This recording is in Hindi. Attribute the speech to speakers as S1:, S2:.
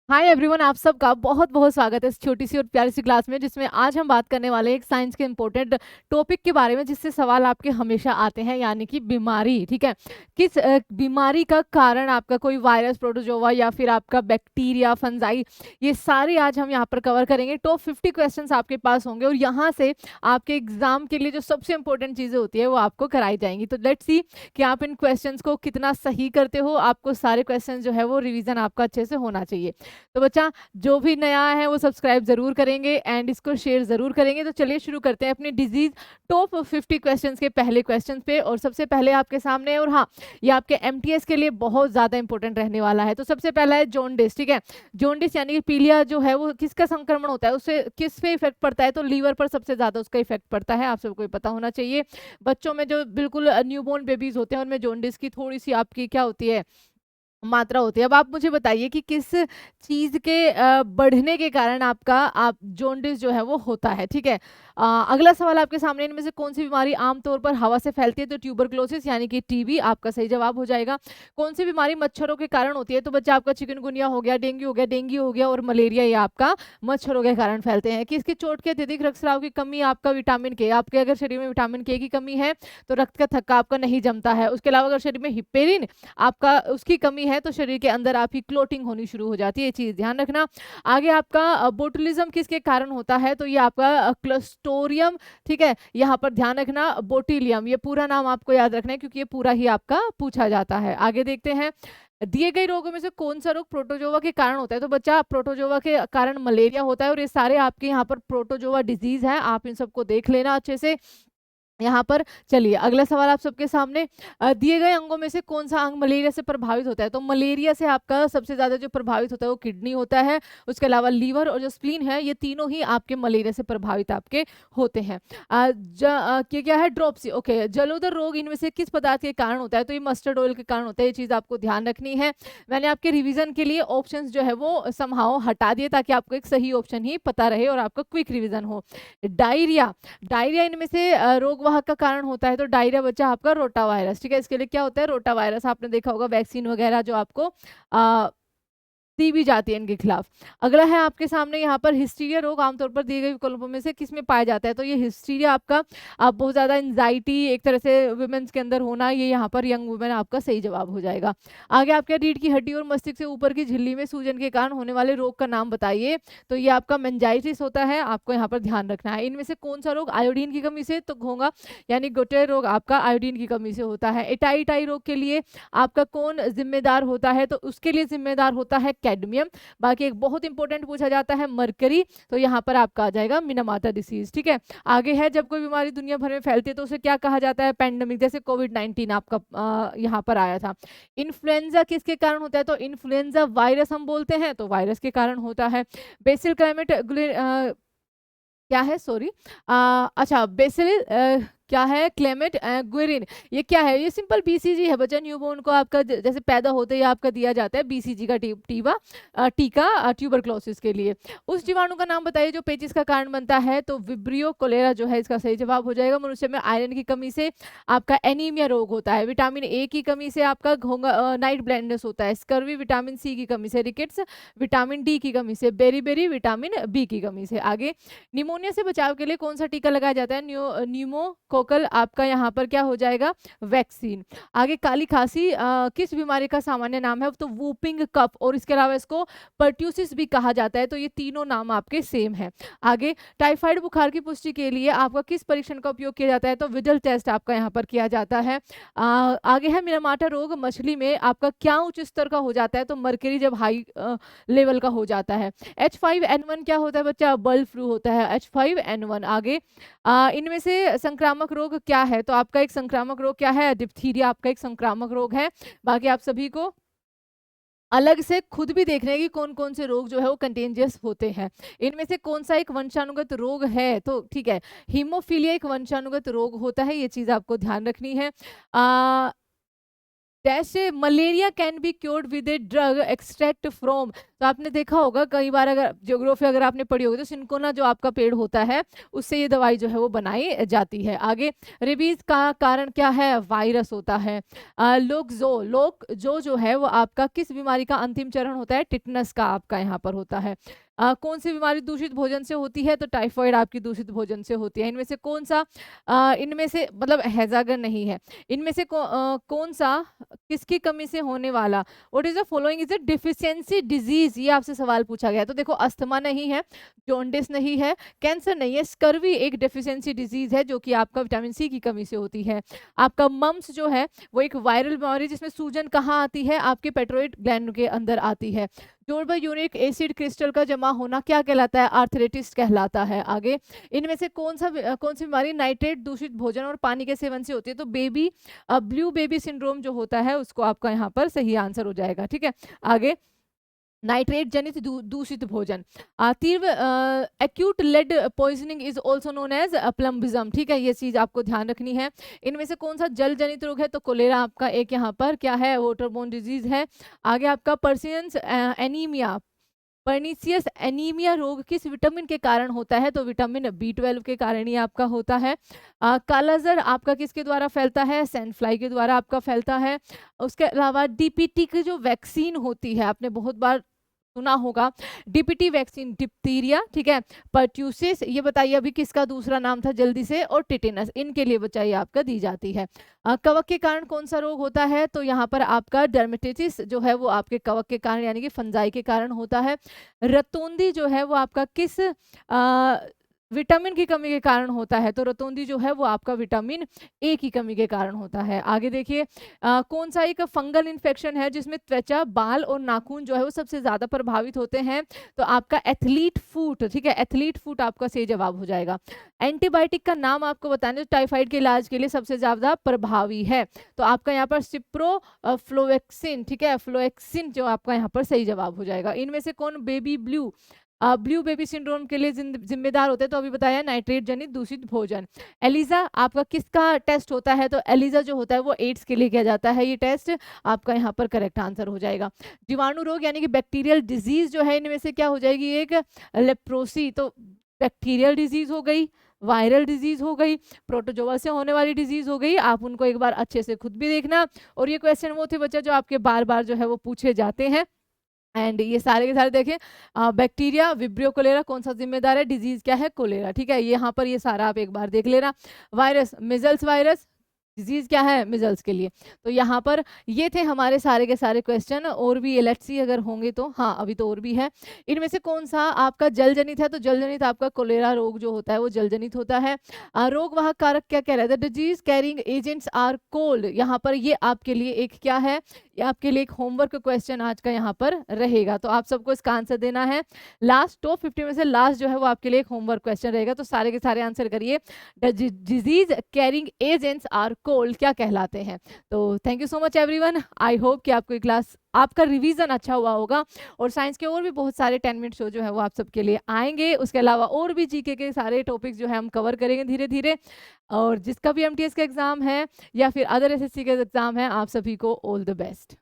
S1: हाय एवरीवन, आप सबका बहुत बहुत स्वागत है इस छोटी सी और प्यारी सी क्लास में, जिसमें आज हम बात करने वाले हैं एक साइंस के इम्पोर्टेंट टॉपिक के बारे में, जिससे सवाल आपके हमेशा आते हैं, यानी कि बीमारी। ठीक है, किस बीमारी का कारण आपका कोई वायरस, प्रोटोजोवा या फिर आपका बैक्टीरिया, फंजाई, ये सारे आज हम यहाँ पर कवर करेंगे। टॉप 50 क्वेश्चंस आपके पास होंगे और यहाँ से आपके एग्जाम के लिए जो सबसे इंपॉर्टेंट चीजें होती है वो आपको कराई जाएंगी। तो लेट्स सी कि आप इन क्वेश्चंस को कितना सही करते हो। आपको सारे क्वेश्चन जो है वो रिविजन आपका अच्छे से होना चाहिए। तो बच्चा, जो भी नया है वो सब्सक्राइब जरूर करेंगे एंड इसको शेयर जरूर करेंगे। तो चलिए शुरू करते हैं अपनी डिजीज टॉप 50 क्वेश्चंस के पहले क्वेश्चन पे। और सबसे पहले आपके सामने है, और हाँ, ये आपके एमटीएस के लिए बहुत ज्यादा इंपॉर्टेंट रहने वाला है। तो सबसे पहला है जॉन्डिस। ठीक है, जॉन्डिस यानी कि पीलिया जो है वो किसका संक्रमण होता है, उससे किस पे इफेक्ट पड़ता है? तो लीवर पर सबसे ज्यादा उसका इफेक्ट पड़ता है, आप सबको ये पता होना चाहिए। बच्चों में जो बिल्कुल न्यूबॉर्न बेबीज होते हैं उनमें जॉन्डिस की थोड़ी सी आपकी क्या होती है, मात्रा होती है। अब आप मुझे बताइए कि किस चीज के बढ़ने के कारण आपका आप जॉन्डिस जो है वो होता है। ठीक है, अगला सवाल आपके सामने, इनमें से कौन सी बीमारी आमतौर पर हवा से फैलती है? तो ट्यूबरक्लोसिस यानी कि टीबी आपका सही जवाब हो जाएगा। कौन सी बीमारी मच्छरों के कारण होती है? तो बच्चा आपका चिकनगुनिया हो गया, डेंगू हो गया और मलेरिया, ये आपका मच्छरों के कारण फैलते हैं। किसकी चोट के अत्यधिक रक्तस्राव की कमी? आपका विटामिन के। आपके अगर शरीर में विटामिन के की कमी है तो रक्त का थक्का आपका नहीं जमता है। उसके अलावा अगर शरीर में हिपेरिन आपका उसकी कमी है तो शरीर के अंदर आपकी क्लोटिंग होनी शुरू हो जाती है, ये चीज ध्यान रखना। आगे आपका बोटुलिज्म किसके कारण होता है? तो ये आपका क्लस्टोरियम। ठीक है, यहाँ पर ध्यान रखना, बोटिलियम, ये पूरा नाम आपको याद रखना है क्योंकि ये पूरा ही आपका पूछा जाता है। आगे देखते हैं, दिए गए रोगों में से कौन सा रोग प्रोटोजोवा के कारण होता है? तो बच्चा प्रोटोजोवा के कारण मलेरिया होता है और ये सारे आपके यहाँ पर प्रोटोजोवा डिजीज है, आप इन सबको देख लेना अच्छे से यहाँ पर। चलिए अगला सवाल आप सबके सामने, दिए गए अंगों में से कौन सा अंग मलेरिया से प्रभावित होता है? तो मलेरिया से आपका सबसे ज्यादा जो प्रभावित होता है वो किडनी होता है। उसके अलावा लीवर और जो स्प्लीन है, ये तीनों ही आपके मलेरिया से प्रभावित आपके होते हैं। क्या है, ड्रॉप्सी। ओके, जलोदर रोग इनमें से किस पदार्थ के कारण होता है? तो ये मस्टर्ड ऑयल के कारण होता है, ये चीज आपको ध्यान रखनी है। मैंने आपके रिविजन के लिए ऑप्शंस जो है वो समहाउ हटा दिए ताकि आपको एक सही ऑप्शन ही पता रहे और आपका क्विक रिविजन हो। डायरिया, डायरिया इनमें से रोग वाहक का कारण होता है। तो डायरिया बच्चा आपका रोटा वायरस। ठीक है, इसके लिए क्या होता है, रोटा वायरस, आपने देखा होगा वैक्सीन वगैरह जो आपको दी भी जाती है इनके खिलाफ। अगला है आपके सामने यहाँ पर, हिस्टीरिया रोग आमतौर पर दिए गए विकल्पों में से किस में पाया जाता है? तो ये हिस्टीरिया आपका आप बहुत ज्यादा एंजाइटी एक तरह से वुमेन्स के अंदर होना, ये यहाँ पर यंग वुमेन आपका सही जवाब हो जाएगा। आगे आपके रीढ़ की हड्डी और मस्तिष्क से ऊपर की झिल्ली में सूजन के कारण होने वाले रोग का नाम बताइए। तो ये आपका मेंजाइटिस होता है, आपको यहाँ पर ध्यान रखना है। इनमें से कौन सा रोग आयोडीन की कमी से तो होगा, यानी गोटे रोग आपका आयोडीन की कमी से होता है। एटाई रोग के लिए आपका कौन जिम्मेदार होता है? तो उसके लिए जिम्मेदार होता है कैडमियम। बाकी एक बहुत इंपॉर्टेंट पूछा जाता है मरकरी, तो यहाँ पर आपका आ जाएगा मिनामाटा डिसीज। ठीक है, आगे है, जब कोई बीमारी दुनिया भर में फैलती है तो उसे क्या कहा जाता है? पेंडेमिक, जैसे कोविड-19 आपका यहाँ पर आया था। इन्फ्लुएंजा किसके कारण होता है? तो इन्फ्लुएंजा वायरस हम बोलते हैं, तो वायरस के कारण होता है। बेसिल क्लाइमेट क्या है, सॉरी, अच्छा बेसिल क्या है, क्लेमेट गुएरिन, ये क्या है? ये सिंपल बीसीजी है बच्चा। न्यूबॉर्न को आपका जैसे पैदा होते ही आपका दिया जाता है बीसीजी का टीका ट्यूबरक्लोसिस के लिए। उस जीवाणु का नाम बताइए जो पेचिस का कारण बनता है। तो विब्रियो कोलेरा जो है इसका सही जवाब हो जाएगा। मनुष्य में आयरन की कमी से आपका एनीमिया रोग होता है। विटामिन ए की कमी से आपका घोंगा नाइट ब्लाइंडनेस होता है। स्कर्वी विटामिन सी की कमी से, रिकेट्स विटामिन डी की कमी से, बेरी विटामिन बी की कमी से। आगे, निमोनिया से बचाव के लिए कौन सा टीका लगाया जाता है? न्यूमोकोकल आपका यहाँ पर क्या हो जाएगा, वैक्सीन। आगे, काली खांसी किस बीमारी का सामान्य नाम है? तो वूपिंग कफ, और इसके अलावा इसको पर्ट्यूसिस भी कहा जाता है। तो ये तीनों नाम आपके सेम है। आगे, टाइफाइड बुखार की पुष्टि के लिए आपका किस परीक्षण का उपयोग किया जाता है? तो विडल टेस्ट आपका यहाँ पर किया जाता है। आगे है, मिनामाटा रोग मछली में आपका क्या उच्च स्तर का हो जाता है? तो मर्करी जब हाई लेवल का हो जाता है। H5N1 क्या होता है बच्चा? बर्ड फ्लू होता है H5N1। आगे, इनमें से संक्रामक रोग क्या है? तो आपका एक संक्रामक रोग क्या है? डिप्थीरिया आपका एक संक्रामक रोग है। बाकी आप सभी को अलग से खुद भी देखना है कि कौन कौन से रोग जो है वो कंटेंजियस होते हैं। इनमें से कौन सा एक वंशानुगत रोग है? तो ठीक है, हीमोफीलिया एक वंशानुगत रोग होता है, ये चीज आपको ध्यान रखनी है। Dash malaria can be cured with a drug extract from. तो आपने देखा होगा कई बार, अगर ज्योग्राफी अगर आपने पढ़ी होगी, तो सिनकोना जो आपका पेड़ होता है उससे ये दवाई जो है वो बनाई जाती है। आगे, रेबीज का कारण क्या है? वायरस होता है। लोक जो है वो आपका किस बीमारी का अंतिम चरण होता है? टिटनस का आपका यहाँ पर होता है। कौन सी बीमारी दूषित भोजन से होती है? तो टाइफाइड आपकी दूषित भोजन से होती है। इनमें से कौन सा इनमें से मतलब हैजागर नहीं है, इनमें से कौन सा किसकी कमी से होने वाला? What is the following is a deficiency disease, ये आपसे सवाल पूछा गया। तो देखो, अस्थमा नहीं है, जॉन्डिस नहीं है, कैंसर नहीं है, स्कर्वी एक डेफिशिएंसी डिजीज है जो कि आपका विटामिन सी की कमी से होती है। आपका मम्स जो है वो एक वायरल बीमारी जिसमें सूजन कहाँ आती है? आपके पेट्रोइड ग्लैंड के अंदर आती है। जोड़ यूरिक एसिड क्रिस्टल का जमा होना क्या कहलाता है? आर्थराइटिस कहलाता है। आगे, इनमें से कौन सी बीमारी नाइट्रेट दूषित भोजन और पानी के सेवन से होती है? तो ब्लू बेबी सिंड्रोम जो होता है उसको आपका यहाँ पर सही आंसर हो जाएगा। ठीक है, आगे, नाइट्रेट जनित दूषित भोजन। तीव्र acute lead poisoning is also known as plumbism. ठीक है, ये चीज आपको ध्यान रखनी है। इनमें से कौन सा जल जनित रोग है? तो कोलेरा आपका एक यहाँ पर क्या है? वाटरबोर्न डिजीज है। आगे आपका पर्नीसियस एनीमिया रोग किस विटामिन के कारण होता है? तो विटामिन B12 के कारण ही आपका होता है। कालाजार आपका किसके द्वारा फैलता है? सैंड फ्लाई के द्वारा आपका फैलता है। उसके अलावा DPT की जो वैक्सीन होती है, आपने बहुत बार सुना होगा, DPT वैक्सीन, डिप्थीरिया, ठीक है, पर्ट्यूसिस, ये बताइए अभी किसका दूसरा नाम था जल्दी से, और टिटेनस, इनके लिए बचाइए आपका दी जाती है। कवक के कारण कौन सा रोग होता है? तो यहाँ पर आपका डर्मेटाइटिस जो है वो आपके कवक के कारण यानी कि फंजाई के कारण होता है। रतौंधी जो है वो आपका किस विटामिन की कमी के कारण होता है? तो रतौंधी जो है वो आपका विटामिन ए की कमी के कारण होता है। आगे देखिए, कौन सा एक फंगल इन्फेक्शन है जिसमें त्वचा, बाल और नाखून जो है वो सबसे ज्यादा प्रभावित होते हैं? तो आपका एथलीट फूट। ठीक है, एथलीट फूट आपका सही जवाब हो जाएगा। एंटीबायोटिक का नाम आपको बताना जो टाइफाइड के इलाज के लिए सबसे ज्यादा प्रभावी है, तो आपका यहाँ पर सिप्रोफ्लोक्सिन, ठीक है, फ्लोक्सिन जो आपका यहाँ पर सही जवाब हो जाएगा। इनमें से कौन ब्लू बेबी सिंड्रोम के लिए जिम्मेदार होते हैं? तो अभी बताया, नाइट्रेट जनित दूषित भोजन। एलिजा आपका किसका टेस्ट होता है? तो एलिजा जो होता है वो एड्स के लिए किया जाता है ये टेस्ट, आपका यहाँ पर करेक्ट आंसर हो जाएगा। जीवाणु रोग यानी कि बैक्टीरियल डिजीज जो है, इनमें से क्या हो जाएगी? एक लेप्रोसी, तो बैक्टीरियल डिजीज हो गई, वायरल डिजीज हो गई, प्रोटोजोआ से होने वाली डिजीज हो गई। आप उनको एक बार अच्छे से खुद भी देखना। और ये क्वेश्चन वो थे बच्चा जो आपके बार बार जो है वो पूछे जाते हैं। एंड ये सारे के सारे देखें, बैक्टीरिया, विब्रियो कोलेरा कौन सा जिम्मेदार है? डिजीज क्या है? कोलेरा। ठीक है, यहाँ पर ये सारा आप एक बार देख लेना। वायरस, मिजल्स वायरस, डिजीज क्या है? मिजल्स के लिए। तो यहाँ पर ये थे हमारे सारे के सारे क्वेश्चन। और भी लेट्स सी अगर होंगे तो, हाँ अभी तो और भी है। इनमें से कौन सा आपका जल जनित है? तो जल जनित आपका कोलेरा रोग जो होता है वो जल जनित होता है। रोग वाहक कारक क्या कह रहा है? The disease carrying agents are called. यहाँ पर ये आपके लिए एक क्या है? ये आपके लिए एक होमवर्क क्वेश्चन आज का यहाँ पर रहेगा, तो आप सबको इसका आंसर देना है। लास्ट टॉप 50 में से लास्ट जो है वो आपके लिए एक होमवर्क क्वेश्चन रहेगा, तो सारे के सारे आंसर करिए। Disease carrying agents are called क्या कहलाते हैं? तो thank you so much everyone. I hope कि आपको क्लास, आपका रिवीजन अच्छा हुआ होगा। और साइंस के और भी बहुत सारे 10 मिनट शो जो है वो आप सबके लिए आएंगे। उसके अलावा और भी जीके के सारे टॉपिक्स जो है हम कवर करेंगे धीरे धीरे। और जिसका भी MTS का एग्जाम है या फिर अदर SSC के एग्जाम है, आप सभी को ऑल द बेस्ट।